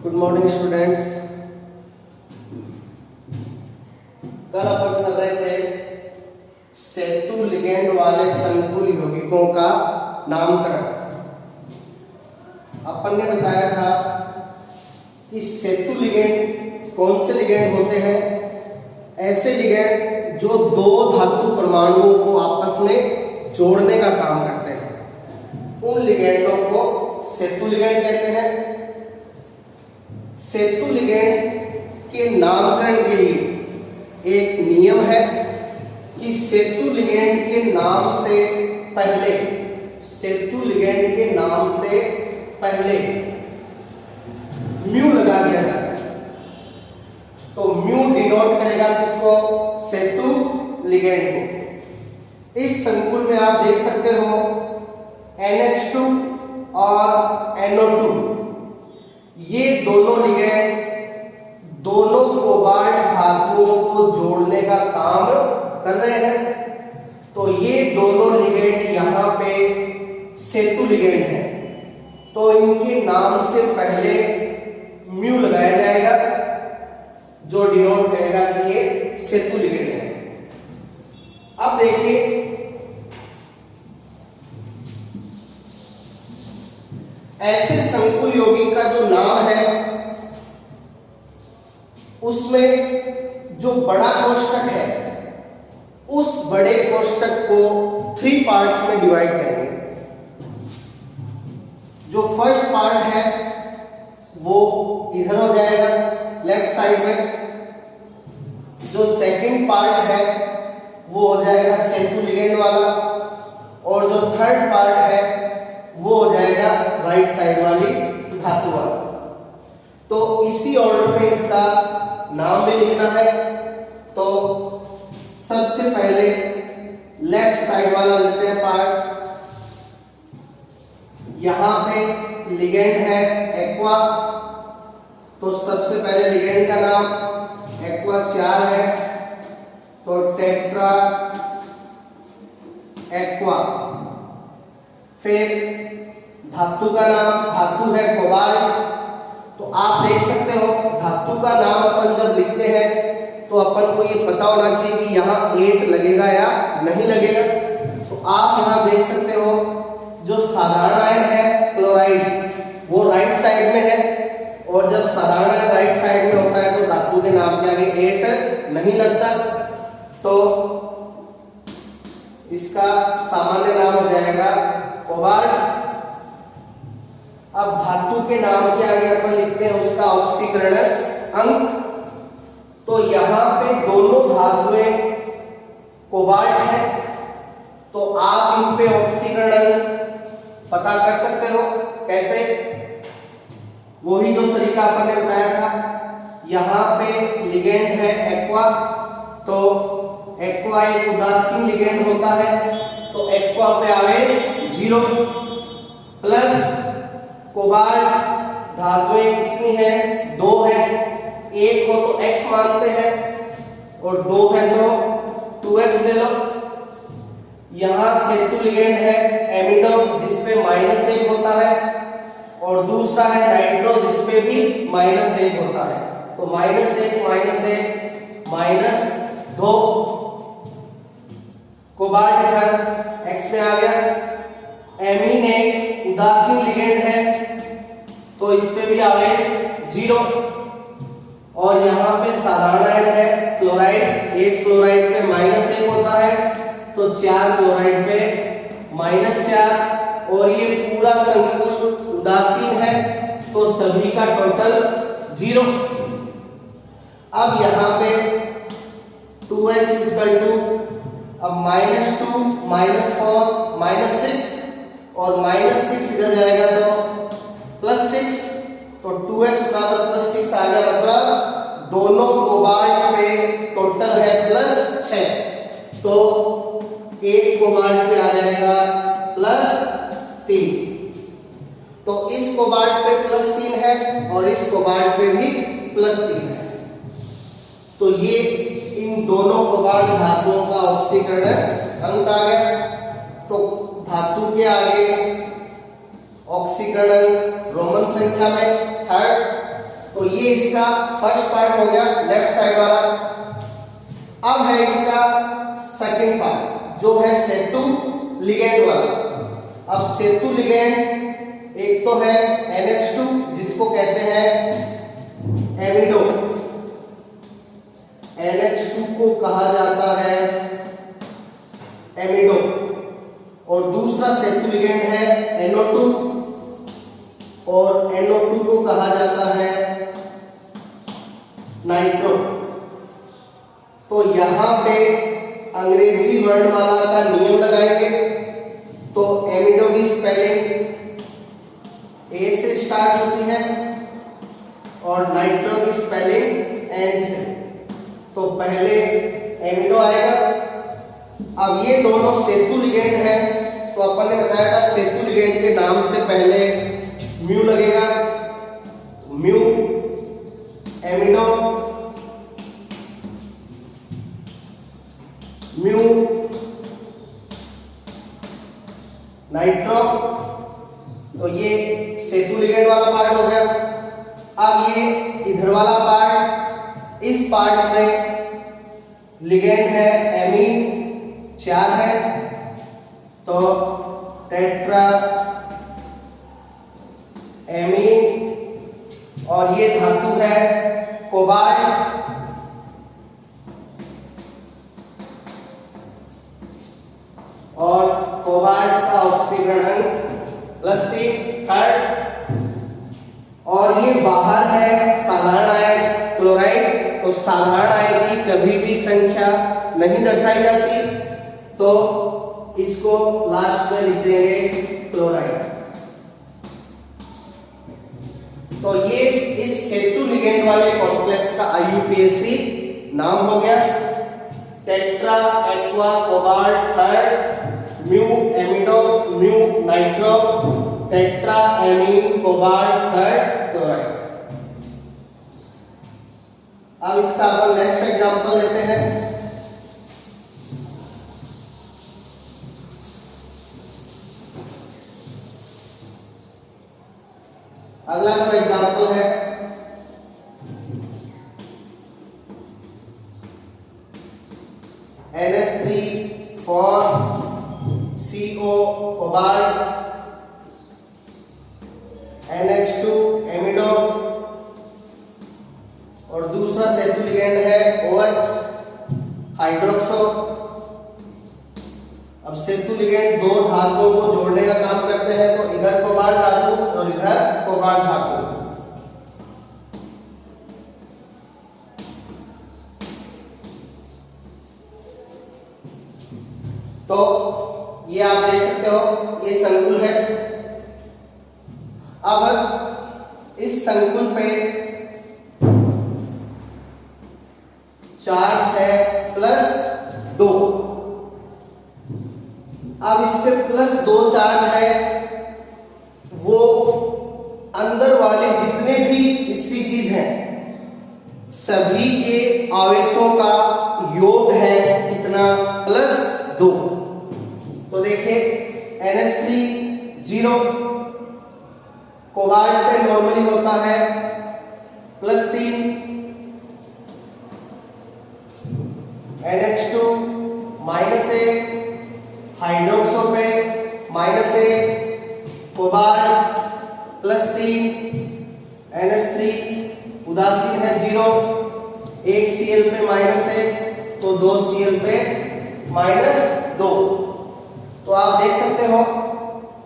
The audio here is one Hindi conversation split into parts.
Good morning students. कल अपन कर रहे थे सेतु लिगेंड वाले संकुल यौगिकों का नामकरण। अपन ने बताया था कि सेतु लिगेंड कौन से लिगेंड होते हैं? ऐसे लिगेंड जो दो धातु परमाणुओं को आपस में जोड़ने का काम करते हैं, उन लिगेंडों को सेतु लिगेंड कहते हैं। सेतु लिगेंड के नामकरण के लिए एक नियम है कि सेतु लिगेंड के नाम से पहले म्यू लगा दिया जाता है। तो म्यू डिनोट करेगा किसको? सेतु लिगेंड को। इस संकुल में आप देख सकते हो NH2 और NO2, ये दोनों लिगेंड दोनों कोबाल्ट धातुओं को जोड़ने का काम कर रहे हैं। तो ये दोनों लिगेंड यहाँ पे सेतु लिगेंड है, तो इनके नाम से पहले म्यू लगाया जाएगा जो डिनोट करेगा कि ये सेतु लिगेंड है। अब देखिए, ऐसे संकुल यौगिक का जो नाम है उसमें जो बड़ा कोष्टक है उस बड़े कोष्टक को 3 पार्ट्स में डिवाइड करेंगे। जो फर्स्ट पार्ट है वो इधर हो जाएगा लेफ्ट साइड में, जो सेकंड पार्ट है वो हो जाएगा सेतु लिगेंड वाला, और जो थर्ड पार्ट है वो हो जाएगा राइट साइड वाली धातु वाला। तो इसी ऑर्डर में इसका नाम भी लिखना है। तो सबसे पहले लेफ्ट साइड वाला लेते हैं पार्ट। यहां पे लिगेंड है एक्वा, तो सबसे पहले लिगेंड का नाम एक्वा 4 है, तो टेट्रा एक्वा। फिर धातु का नाम, धातु है कोबाल्ट। तो आप देख सकते हो धातु का नाम अपन जब लिखते हैं तो अपन को ये पता होना चाहिए कि यहाँ 8 लगेगा या नहीं लगेगा। तो आप यहाँ देख सकते हो जो साधारण आयन है क्लोराइड वो राइट साइड में है, और जब साधारण आयन राइट साइड में होता है तो धातु के नाम के आगे 8 नहीं लगता, तो इसका सामान्य नाम हो जाएगा कोबाल्ट। अब धातु के नाम के आगे अपन लिखते हैं उसका ऑक्सीकरण अंक। तो यहाँ पे दोनों धातुएं कोबाल्ट है, तो आप इन पे ऑक्सीकरण अंक पता कर सकते हो। कैसे? वही जो तरीका अपन ने बताया था। यहाँ पे लिगेंड है एक्वा, तो एक्वा एक उदासीन लिगेंड होता है, तो एक्वा पे आवेश 0 प्लस कोबाल्ट धातुएं कितनी है? 2 है। 1 हो तो x मानते हैं और 2 है तो 2x ले लो। यहां सेतु लिगेंड है एमिडो जिसपे -1 होता है, और दूसरा है नाइट्रो जिसपे भी -1 होता है। तो -1 -2 कोबाल्ट इधर x में आ गया। एमीन एक उदासीन लिगेंड है, तो इस पे भी आवेश 0, और यहाँ पे साधारण आयन है क्लोराइड। एक क्लोराइड पे -1 होता है, तो 4 क्लोराइड पे -4, और ये पूरा संकुल उदासीन है, तो सभी का टोटल 0। अब यहाँ पे 2x अब -2 -4 -6, और -6 इधर जाएगा तो +6, तो 2x बराबर +6 आ गया। मतलब दोनों कोबाल्ट पे टोटल है +6, तो एक कोबाल्ट पे आ जाएगा +3। तो इस कोबाल्ट पे +3 है और इस कोबाल्ट पे भी +3 है। तो ये इन दोनों कोबाल्ट धातुओं का ऑक्सीकरण अंक आ गया। तो धातु के आगे ऑक्सीकरण रोमन संख्या में 3rd, तो ये इसका फर्स्ट पार्ट हो गया लेफ्ट साइड वाला। अब है इसका सेकंड पार्ट जो है सेतु लिगेंड वाला। अब सेतु लिगेंड एक तो है NH2 जिसको कहते हैं एमिडो, NH2 को कहा जाता है एमिडो, और दूसरा सेतु लिगेंड है NO2 और NO2 को कहा जाता है नाइट्रो। तो यहां पे अंग्रेजी वर्णमाला का नियम लगाएंगे। तो एमिडो की स्पेलिंग A से स्टार्ट होती है और नाइट्रो की स्पेलिंग N से। तो पहले एमिडो आएगा। अब ये दोनों सेतु लिगेंड है, तो अपन ने बताया था सेतु लिगेंड के नाम से पहले म्यू लगेगा, म्यू एमिडो, म्यू नाइट्रो। तो ये सेतु लिगेंड वाला पार्ट हो गया। अब ये इधर वाला पार्ट, इस पार्ट में लिगेंड है एमीन 4 है, तो टेट्रा एमीन, और ये धातु है कोबाल्ट, और कोबाल्ट का ऑक्सीकरण अंक +3 थर्ड। और ये बाहर है साधारण आयन क्लोराइड। तो साधारण आयन की कभी भी संख्या नहीं दर्शाई जाती, तो इसको लास्ट में लिख देंगे क्लोराइड। तो ये इस सेतु लिगेंड वाले कॉम्प्लेक्स का IUPAC नाम हो गया tetra aqua cobalt third mu amido mu nitro tetra amine cobalt third chloride. अब इसका अपन नेक्स्ट एग्जांपल लेते हैं। अगला जो एग्जांपल है NH3 CO कोबाल्ट, NH2 एमिडो, और दूसरा सेतु लिगेंड है OH हाइड्रोक्सो। अब सेतु लिगेंड दो धातुओं को जोड़ने का काम करते हैं, तो इधर कोबाल्ट धातु और इधर कोबाल्ट धातु। तो ये आप देख सकते हो ये संकुल है। अब इस संकुल पे चार्ज है +2। अब इस पे +2 चार्ज है, वो अंदर वाले जितने भी स्पीशीज हैं सभी के आवेशों का योग है कितना +2। तो देखिए NH3 0, कोबाल्ट पे नॉर्मली होता है +3, NH2 -1, हाइड्रोक्सो पे -1, कोबाल्ट +3, NH3 उदासीन है 0, एक Cl पे -1 तो 2 Cl पे -2। तो आप देख सकते हो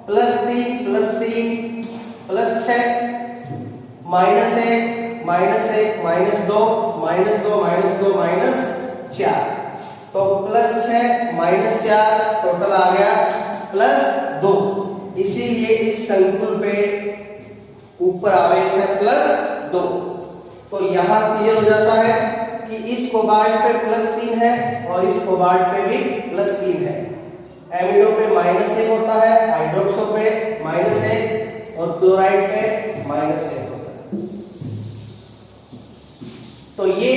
+3 +3 +6 -1 -1 -2 -2 -4। तो +6 -4 टोटल आ गया +2। इसीलिए इस संकुल पे ऊपर आवेश है +2। तो यहां क्लियर हो जाता है कि इस कोबाल्ट पे +3 है और इस कोबाल्ट पे भी +3 है। एमिडो पे -1 होता है, हाइड्रोक्सो पे -1 और क्लोराइड पे -1 होता है। तो ये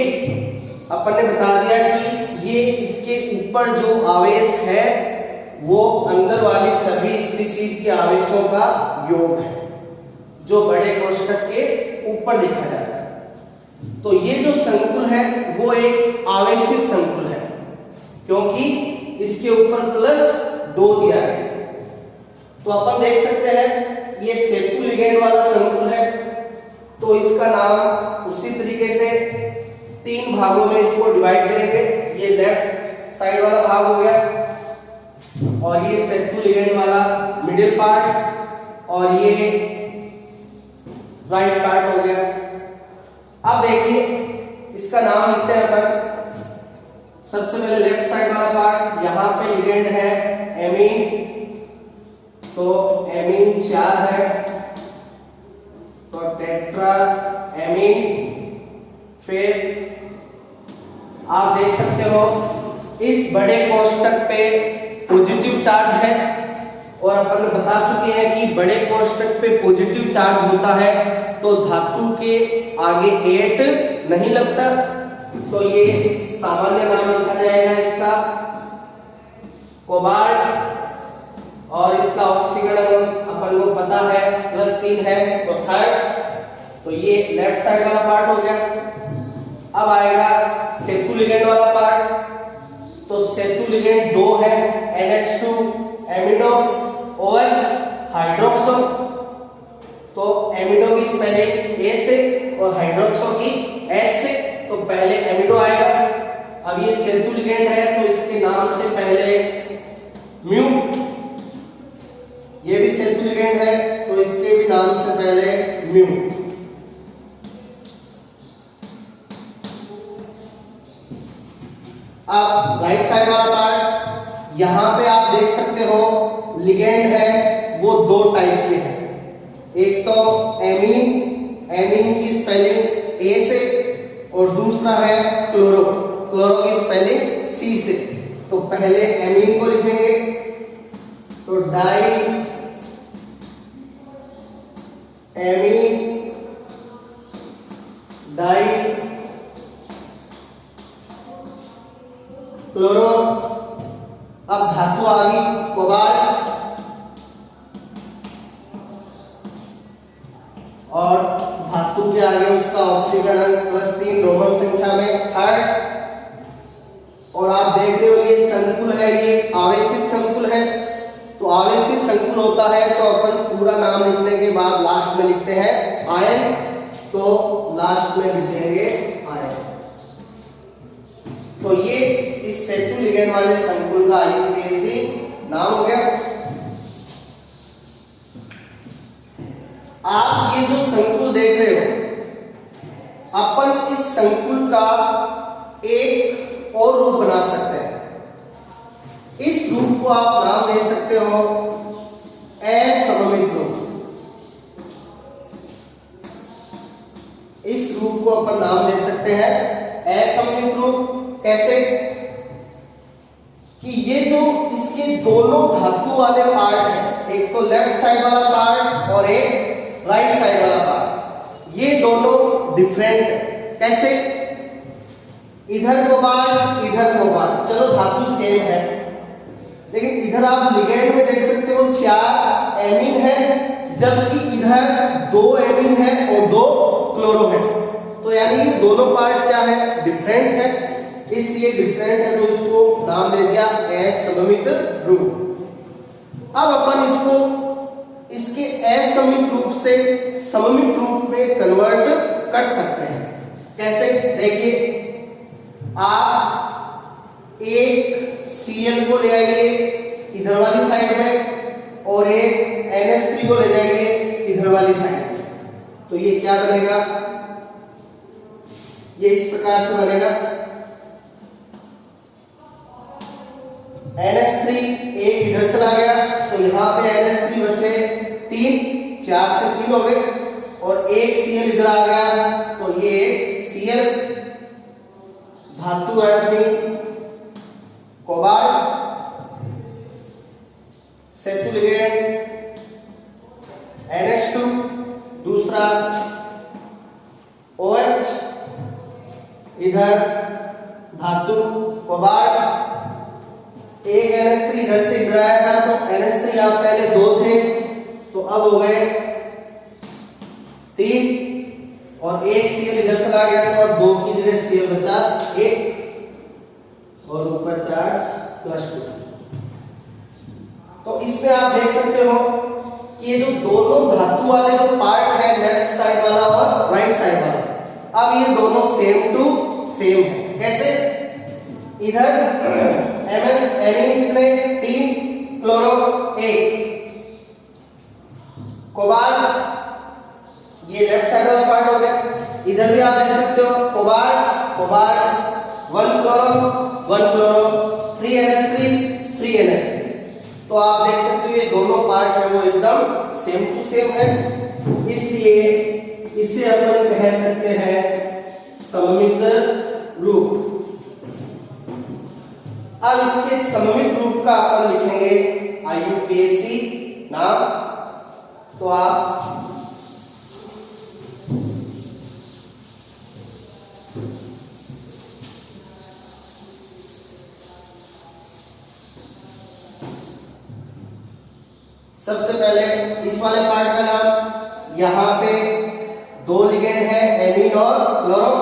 अपन ने बता दिया कि ये इसके ऊपर जो आवेश है वो अंदर वाली सभी स्पीशीज के आवेशों का योग है, जो बड़े कोष्ठक के ऊपर लिखा जाता है। तो ये जो संकुल है वो एक आवेशित संकुल है, क्योंकि इसके ऊपर +2 दिया है। तो अपन देख सकते हैं ये सेतु लिगेंड वाला संकुल है, तो इसका नाम उसी तरीके से 3 भागों में इसको डिवाइड करेंगे। ये लेफ्ट साइड वाला भाग हो गया, और ये सेतु लिगेंड वाला मिडिल पार्ट, और ये राइट पार्ट हो गया। अब देखिए इसका नाम लिखते हैं अपन। सबसे पहले लेफ्ट साइड वाला पार्ट, यहां पे लिगेंड है एमीन, तो एमीन 4 है, तो टेट्रा एमीन। फिर आप देख सकते हो इस बड़े कोष्टक पे पॉजिटिव चार्ज है, और अपन बता चुके हैं कि बड़े कोष्टक पे पॉजिटिव चार्ज होता है तो धातु के आगे 8 नहीं लगता, तो ये सामान्य नाम लिखा जाएगा इसका कोबाल्ट, और इसका ऑक्सीकरण अपन को पता है +3 है, तो थर्ड। तो ये लेफ्ट साइड वाला पार्ट हो गया। अब आएगा सेतु लिगेंड वाला पार्ट, तो सेतु लिगेंड 2 है, NH2 एमिडो, OH हाइड्रोक्सो। तो एमिडो की स्पेलिंग A से और हाइड्रोक्सो की H से, तो पहले एमिडो आएगा। अब ये सेतु लिगेंड है तो इसके नाम से पहले म्यू, ये भी सेतु लिगेंड है तो इसके भी नाम से पहले म्यू। अब राइट साइड वाला पार्ट, यहां पे आप देख सकते हो लिगेंड है वो 2 टाइप के हैं। एक तो एमीन, एमीन की स्पेलिंग A से, और दूसरा है क्लोरो, क्लोरो की स्पेलिंग C से। तो पहले एमीन को लिखेंगे, तो डाई एमीन, डाई क्लोरो। अब धातु आ गई कोबाल्ट, और धातु के आगे उसका ऑक्सीकरण +3 रोमन संख्या में थर्ड। और आप देख रहे हो ये संकुल है, ये आवेशित संकुल है। तो आवेशित संकुल होता है तो अपन पूरा नाम लिखने के बाद लास्ट में लिखते हैं आयन, तो लास्ट में लिख देंगे आयन। तो ये इस सेतु लिगेंड वाले संकुल का IUPAC नाम हो गया। आप ये जो संकुल देख रहे हो, अपन इस संकुल का एक और रूप बना सकते हैं। इस रूप को आप नाम दे सकते हो असममित रूप। इस रूप को अपन नाम दे सकते हैं असममित रूप। कैसे कि ये जो इसके दोनों धातु वाले पार्ट हैं, एक तो लेफ्ट साइड वाला पार्ट और एक राइट साइड वाला पार्ट, ये दोनों डिफरेंट है। कैसे? इधर कोबाल्ट इधर कोबाल्ट, चलो धातु सेम है, लेकिन इधर आप लिगेंड में देख सकते हो 4 एमीन है, जबकि इधर 2 एमीन है और 2 क्लोरो है। तो यानी ये दोनों पार्ट क्या है? डिफरेंट है, इसलिए डिफरेंट है तो इसको नाम दे दिया असममित रूप। अब अपन इसको इसके असममित रूप से सममित रूप में कन्वर्ट कर सकते हैं। कैसे? देखिए, आप एक Cl को ले आइए इधर वाली साइड में और एक NH3 को ले जाइए इधर वाली साइड में, तो ये क्या बनेगा? ये इस प्रकार से बनेगा। NH3 एक इधर चला गया तो यहाँ पे NH3 बचे 3, 4 से 3 हो गए, और एक Cl इधर आ गया तो ये Cl धातु है अपनी कोबाल्ट, सेतु लिगेंड NH2, दूसरा OH, इधर धातु कोबाल्ट, एक NH3 इधर से इधर आया था तो NH3 यहाँ पहले 2 थे तो अब हो गए 3, और एक Cl इधर चला गया तो अब 2 की जगह Cl बचा 1 और ऊपर चार्ज +2। तो इसमें आप देख सकते हो कि ये जो दोनों धातु वाले जो पार्ट है, लेफ्ट साइड वाला और राइट साइड वाला, अब ये दोनों सेम टू सेम है। कैसे? इधर एमीन कितने 3, क्लोरो 1, कोबाल्ट ये लेफ्ट साइड वाला पार्ट हो गया। इधर भी आप देख सकते हो कोबाल्ट 1 क्लोरो 3NH3 3NH3। तो आप देख सकते हो ये दोनों पार्ट है वो एकदम सेम टू सेम है, इसलिए इसे अपन कह सकते हैं सममित रूप। अब इसके सममित रूप का अपन लिखेंगे IUPAC नाम। तो आप सबसे पहले इस वाले पार्ट का नाम, यहाँ पे 2 लिगेंड है एमीन और क्लोरो,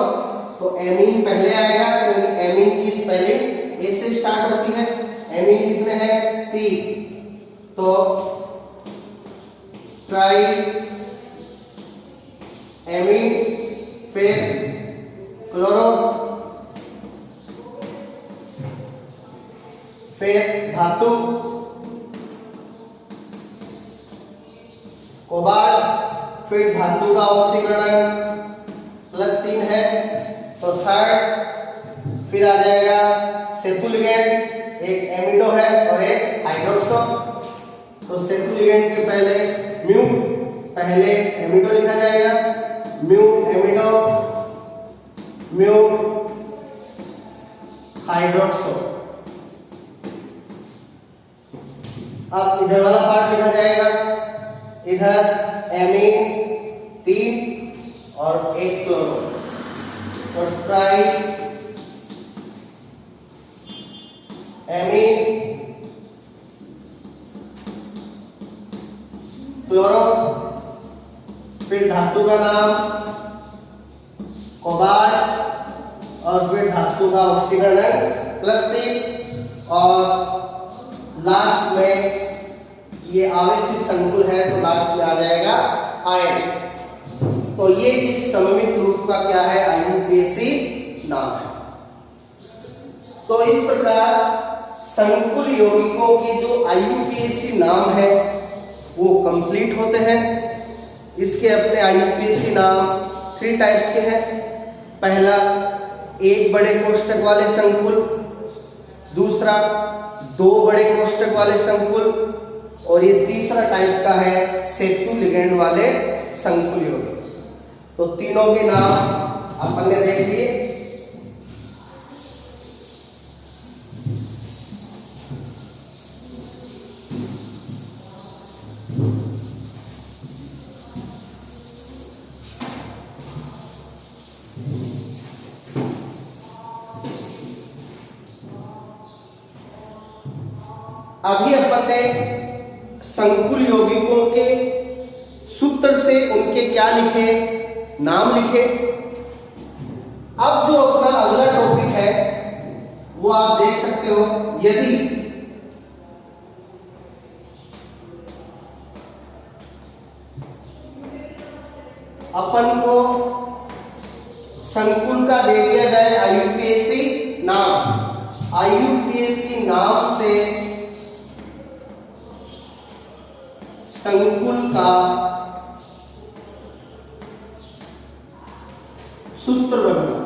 तो एमीन पहले आएगा क्योंकि एमीन की स्पेलिंग ए से स्टार्ट होती है। एमीन कितने हैं 3, तो ट्राई एमीन, फिर क्लोरो, फिर धातु कोबाल्ट, फिर धातु का ऑक्सीकरण +3 है तो थर्ड, फिर आ जाएगा सेतु लिगेंड, एक एमिडो है और एक हाइड्रोक्सो। तो सेतु लिगेंड के पहले म्यू, पहले एमिडो लिखा जाएगा, म्यू एमिडो, म्यू हाइड्रोक्सो। अब इधर वाला पार्ट लिखा जाएगा, इधर एमीन 3 और 1 क्लोरो, तो ट्राई एमीन क्लोरो, फिर धातु का नाम कोबाल्ट और फिर धातु का ऑक्सीकरण +3 और लास्ट में ये आवेशित संकुल है तो लास्ट में आ जाएगा आयन। तो ये इस सममित रूप का क्या है IUPAC नाम है। तो इस प्रकार संकुल यौगिकों के जो IUPAC नाम है वो कंप्लीट होते हैं। इसके अपने IUPAC नाम 3 टाइप्स के हैं। पहला 1 बड़े कोष्ठक वाले संकुल, दूसरा 2 बड़े कोष्ठक वाले संकुल और ये तीसरा टाइप का है सेतु लिगेंड वाले संकुल यौगिक। तो तीनों के नाम अपन ने देख लिए। अभी अपन ने संकुल यौगिकों के सूत्र से उनके क्या लिखे, नाम लिखे। अब जो अपना अगला टॉपिक है वो आप देख सकते हो, यदि अपन को संकुल का दे दिया जाए IUPAC नाम, IUPAC नाम से संकुल का सूत्र बनाना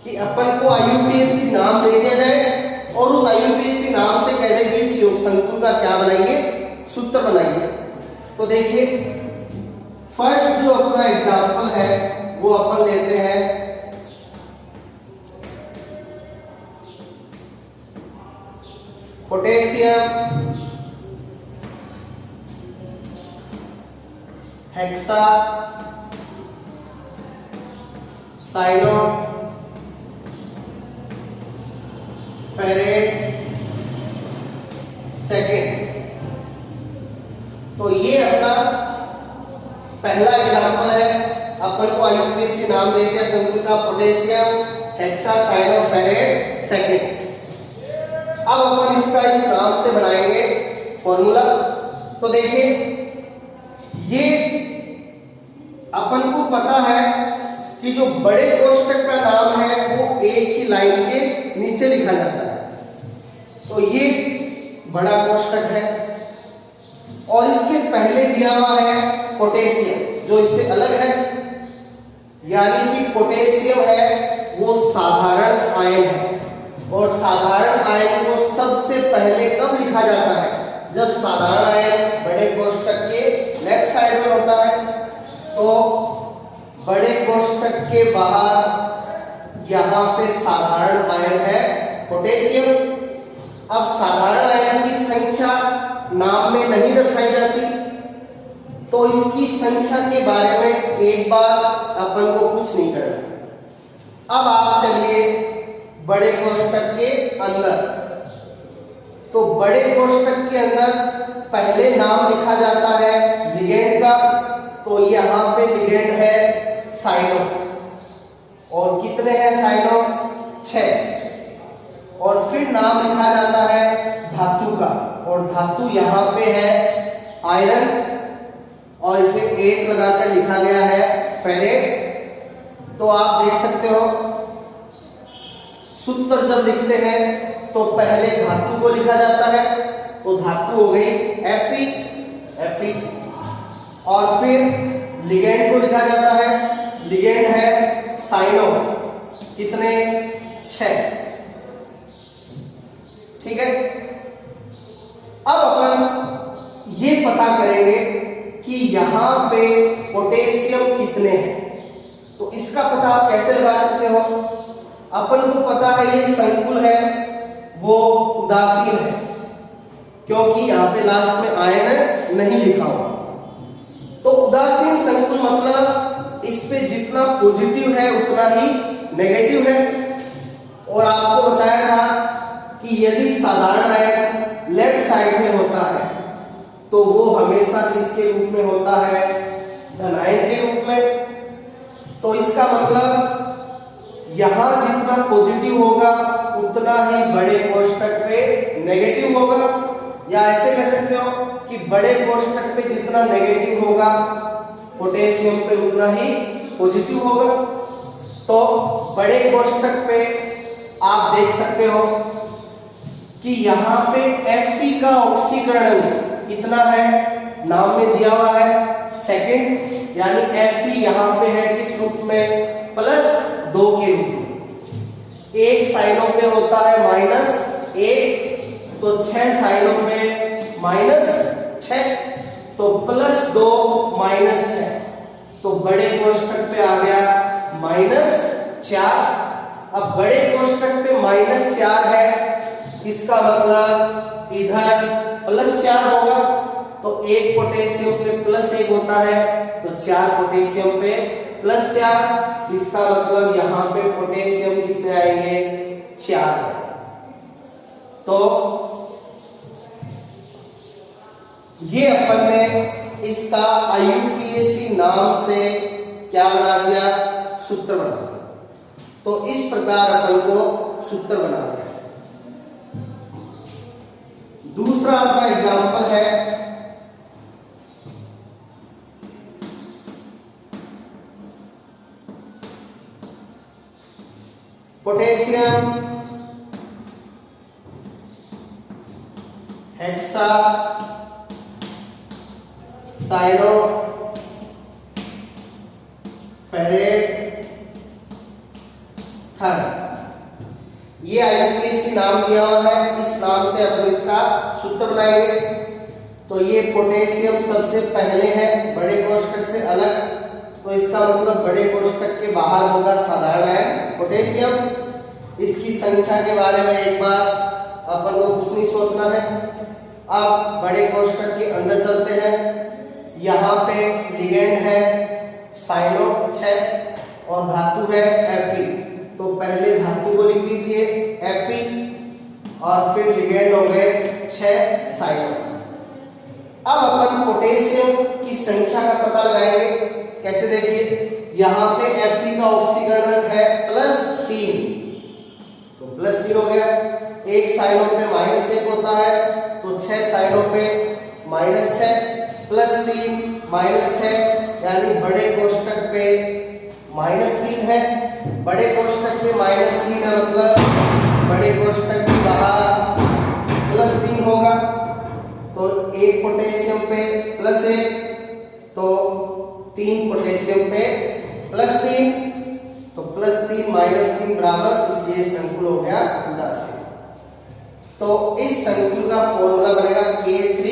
कि अपन को IUPAC नाम दे दिया जाए और उस IUPAC नाम से कह दे कि इस संकुल का क्या बनाइए, सूत्र बनाइए। तो देखिए फर्स्ट जो अपना एग्जाम्पल है वो अपन लेते हैं potassium hexacyanoferrate second. तो ये अपना पहला एग्जाम्पल है अपन को आईयूपीएसी नाम दे दिया संकुल का पोटेशियम हेक्सासाइनोफेरेट सेकेंड। अब अपन इसका इस नाम से बनाएंगे फॉर्मूला। तो देखिए ये अपन को पता है कि जो बड़े कोष्टक का नाम है वो एक ही लाइन के नीचे लिखा जाता है। तो ये बड़ा कोष्टक है और इसके पहले दिया हुआ है पोटेशियम जो इससे अलग है, यानी कि पोटेशियम है वो साधारण आयन है और साधारण आयन को सबसे पहले कब लिखा जाता है? जब साधारण आयन बड़े कोष्टक के लेफ्ट साइड में होता है। तो बड़े कोष्टक के बाहर यहाँ पे साधारण आयन है पोटेशियम। अब साधारण आयन की संख्या नाम में नहीं दर्शाई जाती, तो इसकी संख्या के बारे में एक बार अपन को कुछ नहीं करना। अब आप चलिए बड़े कोष्टक के अंदर। तो बड़े कोष्टक के अंदर पहले नाम लिखा जाता है लिगेंड का। तो यहाँ पे लिगेंड है साइनो और कितने हैं साइनो? 6। और फिर नाम लिखा जाता है धातु का और धातु यहाँ पे है आयरन और इसे 8 लगाकर लिखा गया है फेरेट। तो आप देख सकते हो सूत्र जब लिखते हैं तो पहले धातु को लिखा जाता है। तो धातु हो गई Fe और फिर लिगेंड को लिखा जाता है। लिगेंड है साइनो, कितने? 6। ठीक है। अब अपन ये पता करेंगे कि यहाँ पे पोटेशियम कितने हैं। तो इसका पता आप कैसे लगा सकते हो? अपन को पता है ये संकुल है वो उदासीन है क्योंकि यहाँ पे लास्ट में आयन नहीं लिखा हुआ। तो उदासीन संकुल मतलब इस पे जितना पॉजिटिव है उतना ही नेगेटिव है। और आपको बताया था कि यदि साधारण आयन लेफ्ट साइड में होता है तो वो हमेशा किसके रूप में होता है? धन आयन के रूप में। तो इसका मतलब यहां जितना पॉजिटिव होगा उतना ही बड़े कोष्टक पे नेगेटिव होगा, या ऐसे कह सकते हो कि बड़े कोष्टक पे जितना नेगेटिव होगा पोटेशियम पे उतना ही पॉजिटिव होगा। तो बड़े कोष्टक पे आप देख सकते हो कि यहाँ पे Fe का ऑक्सीकरण कितना है? नाम में दिया हुआ है सेकंड, यानी Fe यहाँ पे है किस रूप में? +2 के रूप में। एक साइनों पे होता है -1, तो 6 साइनों पे -6, तो +2 -6, तो बड़े कोष्टक पे आ गया -4। अब बड़े कोष्टक पे -4 है, इसका मतलब इधर +4 होगा। तो एक पोटेशियम पे +1 होता है तो 4 पोटेशियम पे +4, इसका मतलब यहाँ पे पोटेशियम कितने आएंगे? 4। तो ये अपन ने इसका आईयूपीएसी नाम से क्या बना दिया? सूत्र बना दिया। तो इस प्रकार अपन को सूत्र बना दिया। दूसरा अपना एग्जाम्पल है potassium hexacyanoferrate third. ये आईयूपीएसी नाम दिया हुआ है, इस नाम से अपन इसका सूत्र बनाएंगे। तो ये पोटेशियम सबसे पहले है बड़े कोष्टक से अलग, तो इसका मतलब बड़े कोष्टक के बाहर होगा साधारण आयन पोटेशियम। इसकी संख्या के बारे में एक बार अपन को कुछ नहीं सोचना है। अब बड़े कोष्टक के अंदर चलते हैं। यहाँ पे लिगेंड है साइनो 6 और धातु है Fe। तो पहले धातु को लिख दीजिए Fe और फिर लिगेंड हो गए 6 साइनो। अब अपन पोटेशियम की संख्या का पता लगाएंगे। कैसे? देखिए यहाँ पे Fe का ऑक्सीकरण है +3, तो +3 हो गया। एक साइनों पे -1 होता है, तो 6 साइनों पे -6 +3 -6, यानी बड़े कोष्टक पे -3 है। बड़े कोष्टक पे -3 है, मतलब बड़े कोष्टक के बाहर +3 होगा। तो एक पोटेशियम पे +1, तो 3 पोटेशियम पे +3, तो +3 -3 बराबर, इसलिए संकुल हो गया उदासीन। तो इस संकुल का फॉर्मूला बनेगा K3FeCl6।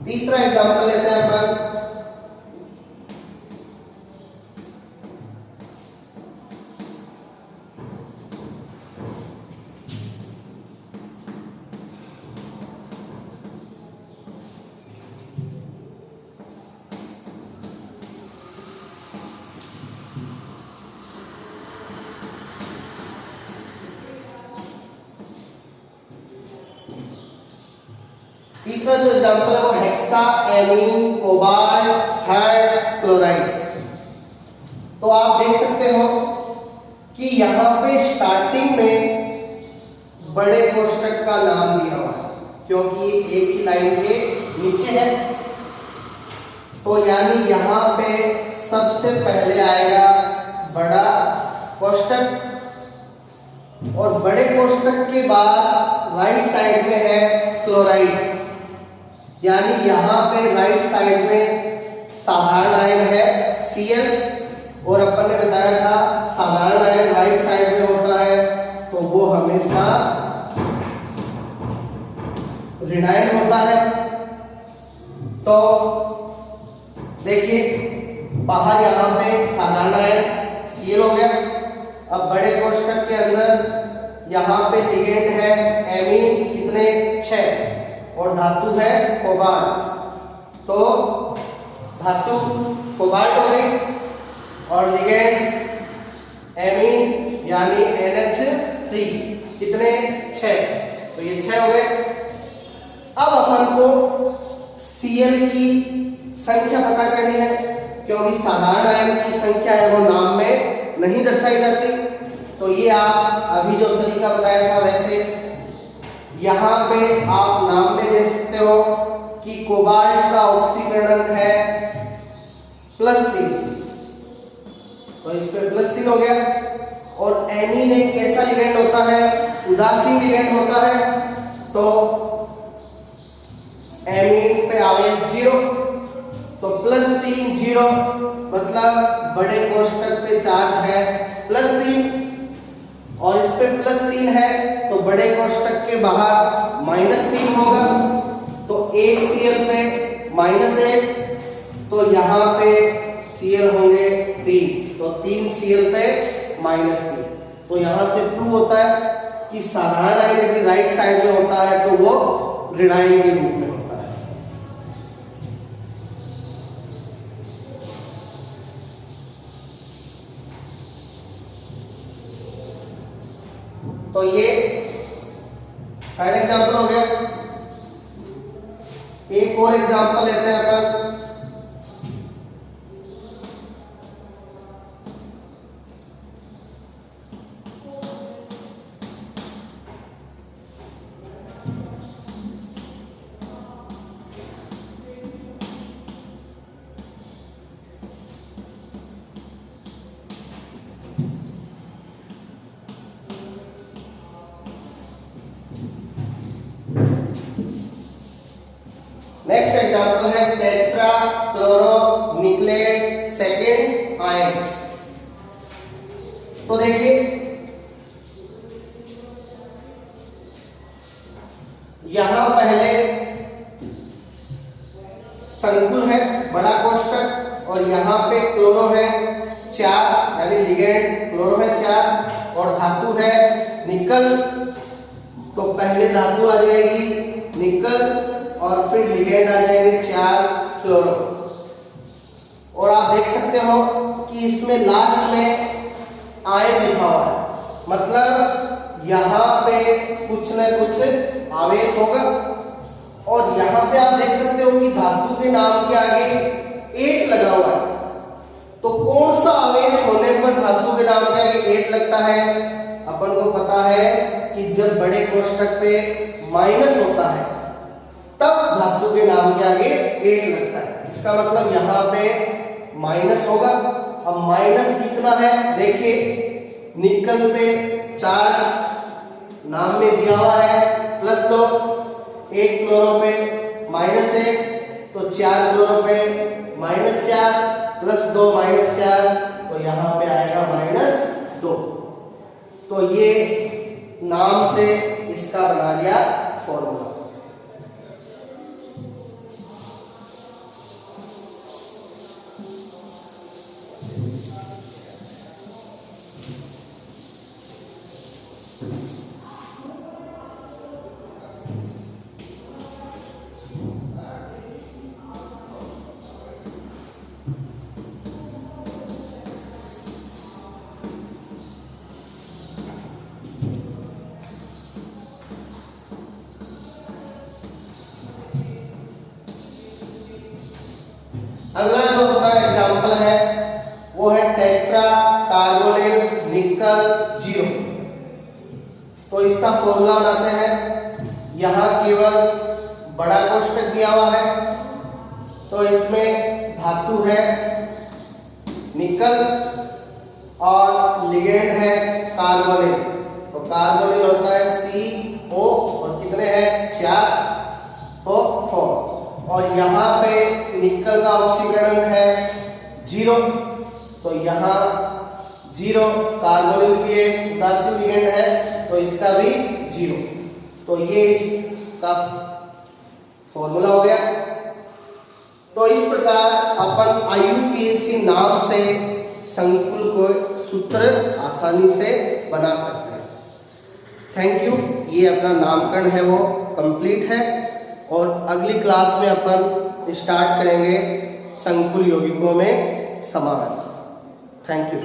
तीसरा एग्जांपल लेते हैं अपन। तीसरा जो एग्जांपल है वो हेक्साएमीन कोबाल्ट थर्ड क्लोराइड। तो आप देख सकते हो कि यहाँ पे स्टार्टिंग में बड़े कोष्टक का नाम दिया हुआ है, क्योंकि ये एक ही लाइन के नीचे है। तो यानी यहाँ पे सबसे पहले आएगा बड़ा कोष्टक, और बड़े कोष्टक के बाद राइट साइड में है क्लोराइड, यानी यहाँ पे राइट साइड में साधारण आयन है Cl, और अपन ने बताया था साधारण आयन राइट साइड में होता है तो वो हमेशा ऋणायन होता है। तो देखिए बाहर यहाँ पे साधारण आयन Cl हो गया। अब बड़े कोष्टक के अंदर यहाँ पे लिगेंड है एमीन, कितने 6, और धातु है कोबाल्ट। तो धातु कोबाल्ट हो गई और लिगेंड एमीन यानी NH3, कितने 6, तो ये 6 हो गए। अब अपन को Cl की संख्या पता करनी है, क्योंकि साधारण आयन की संख्या है वो नाम में नहीं दर्शाई जाती। तो ये आप अभी जो तरीका बताया था वैसे यहाँ पे आप नाम में देख सकते हो कि कोबाल्ट का ऑक्सीकरण है +3, तो इस पे +3 हो गया। और एमीन एक कैसा लिगेंड होता है, उदासीन लिगेंड होता है। तो एमीन पे आवेश 0, तो +3 0, मतलब बड़े कोष्टक पे चार्ज है +3, और इस पे +3 है तो बड़े कोष्टक के बाहर -3 होगा। तो एक Cl पे -1, तो यहाँ पे Cl होंगे 3, तो 3 Cl पे -3। तो यहाँ से प्रूव होता है कि साधारण आयन यदि राइट साइड में होता है तो वो ऋणायन के रूप में होता है। तो ये थर्ड एग्जांपल हो गया। एक और एग्जांपल लेते हैं अपन। नेक्स्ट एग्जांपल है टेट्रा क्लोरोनिक्लेट सेकेंड आयन। तो देखिए यहां पहले संकुल है बड़ा कोष्टक, और यहां पे क्लोरो है 4, यानी लिगेंड क्लोरो है 4, और धातु है निकल। तो पहले धातु आ जाएगी निकल और फिर लिगेंड आ जाएंगे 4 क्लोरो। और आप देख सकते हो कि इसमें लास्ट में आयन लिखा हुआ है, मतलब यहाँ पे कुछ न कुछ आवेश होगा। और यहाँ पे आप देख सकते हो कि धातु के नाम के आगे 8 लगा हुआ है। तो कौन सा आवेश होने पर धातु के नाम के आगे 8 लगता है? अपन को पता है कि जब बड़े कोष्ठक पे माइनस होता है तब धातु के नाम के आगे 8 लगता है। इसका मतलब यहाँ पे माइनस होगा। अब माइनस कितना है देखिए, निकल पे चार्ज नाम में दिया हुआ है +2, 1 क्लोरो पे -1, तो 4 क्लोरो पे -4, +2 -4, तो यहाँ पे आएगा -2। तो ये नाम से इसका बना लिया फॉर्मूला। अगला जो अपना एग्जाम्पल है वो है टेट्रा कार्बोनिल निकल 0। तो इसका फॉर्मूला बनाते हैं। यहाँ केवल बड़ा कोष्ठक दिया हुआ है, तो इसमें धातु है निकल और लिगेंड है कार्बोनिल। तो कार्बोनिल होता है CO और कितने हैं 4, तो 4। और यहाँ पे निकल का ऑक्सीकरण है 0, तो यहाँ 0। कार्बोनिल भी एक उदासीन लिगेंड है, तो इसका भी 0। तो ये इसका फॉर्मूला हो गया। तो इस प्रकार अपन IUPAC नाम से संकुल को सूत्र आसानी से बना सकते हैं। Thank you. ये अपना नामकरण है वो कंप्लीट है, और अगली क्लास में अपन स्टार्ट करेंगे संकुल यौगिकों में समानता। Thank you.